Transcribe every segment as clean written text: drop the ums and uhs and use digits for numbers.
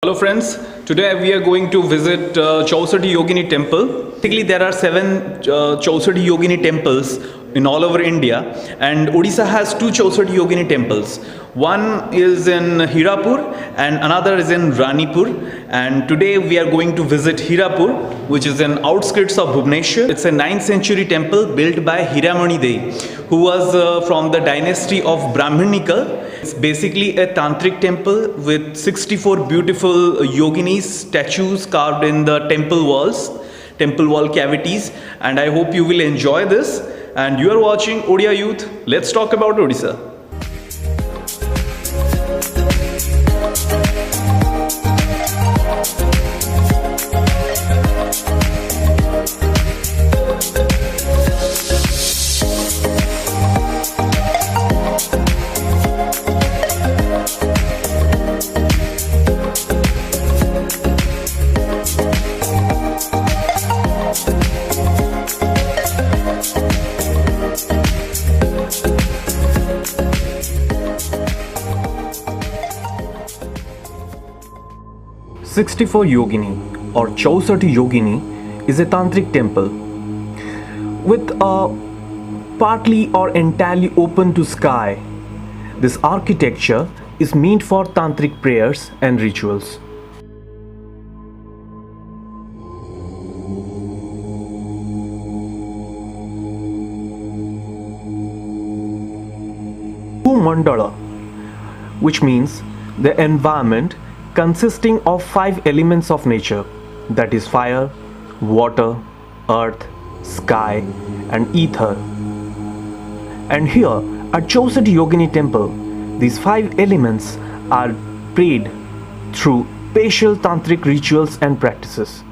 Hello friends, today we are going to visit Chausati Yogini temple. Basically there are 7 Chausati Yogini temples in all over India, and Odisha has 2 Chausati Yogini temples. One is in Hirapur and another is in Ranipur, and today we are going to visit Hirapur, which is in outskirts of Bhubaneswar. It's a 9th century temple built by Hiramani Dei, who was from the dynasty of Brahmanika. It's basically a tantric temple with 64 beautiful yoginis statues carved in the temple walls, temple wall cavities, and I hope you will enjoy this. And you are watching Odia Youth. Let's talk about Odisha. 64 Yogini or Chausati Yogini is a tantric temple with a partly or entirely open to sky. This architecture is meant for tantric prayers and rituals. Mandala, which means the environment consisting of 5 elements of nature, that is fire, water, earth, sky and ether. And here at Chausati Yogini temple, these 5 elements are prayed through special tantric rituals and practices.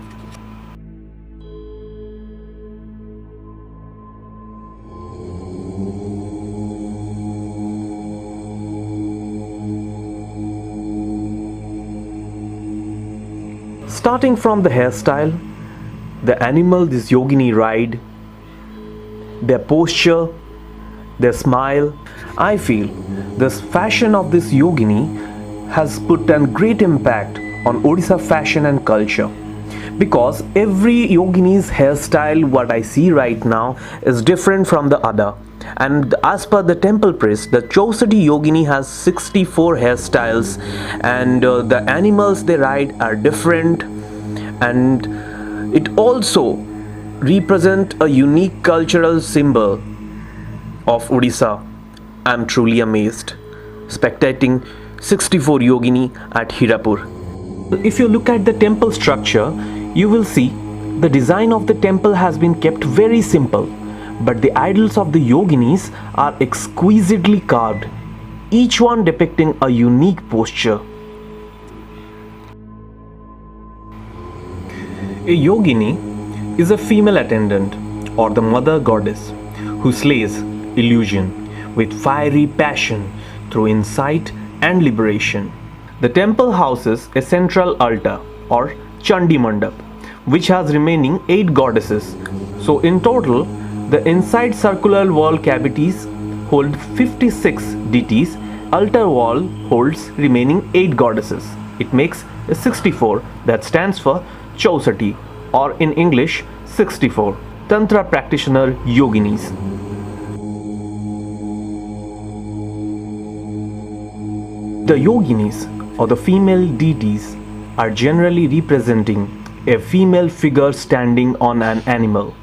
Starting from the hairstyle, the animal this yogini ride, their posture, their smile, I feel this fashion of this yogini has put a great impact on Odisha fashion and culture, because every yogini's hairstyle what I see right now is different from the other. And as per the temple priest, the Chausati Yogini has 64 hairstyles, and the animals they ride are different, and it also represents a unique cultural symbol of Odisha. I am truly amazed spectating 64 Yogini at Hirapur. If you look at the temple structure, you will see the design of the temple has been kept very simple, but the idols of the yoginis are exquisitely carved, each one depicting a unique posture. A yogini is a female attendant or the mother goddess who slays illusion with fiery passion through insight and liberation. The temple houses a central altar or Chandi Mandap, which has remaining 8 goddesses. So in total, the inside circular wall cavities hold 56 deities, altar wall holds remaining 8 goddesses. It makes a 64, that stands for Chausati, or in English 64 Tantra practitioner yoginis. The yoginis or the female deities are generally representing a female figure standing on an animal,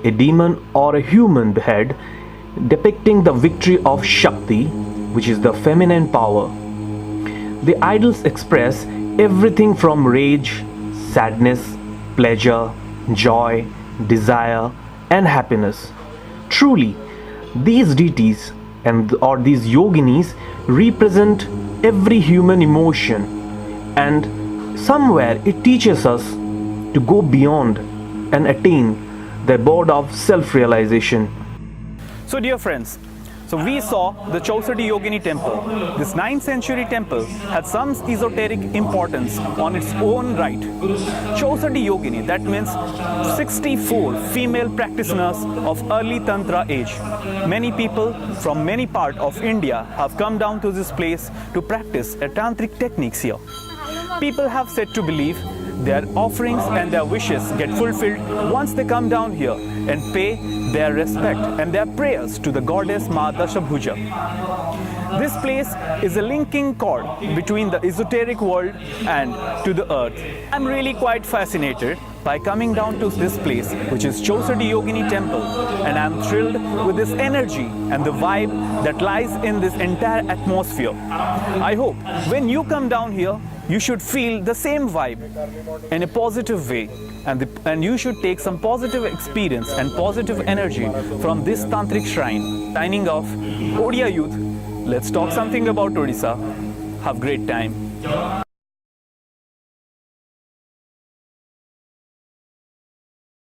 a demon or a human head, depicting the victory of Shakti, which is the feminine power. The idols express everything from rage, sadness, pleasure, joy, desire and happiness. Truly, these deities or these yoginis represent every human emotion, and somewhere it teaches us to go beyond and attain the abode of self-realization. So dear friends, we saw the Chausati Yogini temple. This 9th century temple had some esoteric importance on its own right. Chausati Yogini, that means 64 female practitioners of early Tantra age. Many people from many parts of India have come down to this place to practice tantric techniques here. People have said to believe their offerings and their wishes get fulfilled once they come down here and pay their respect and their prayers to the goddess Ma Dashabhuja. This place is a linking cord between the esoteric world and to the earth. I'm really quite fascinated by coming down to this place, which is Chosadi Yogini temple, and I'm thrilled with this energy and the vibe that lies in this entire atmosphere. I hope when you come down here, you should feel the same vibe in a positive way, and you should take some positive experience and positive energy from this tantric shrine. Signing off, Odia youth, let's talk something about Odisha. Have a great time.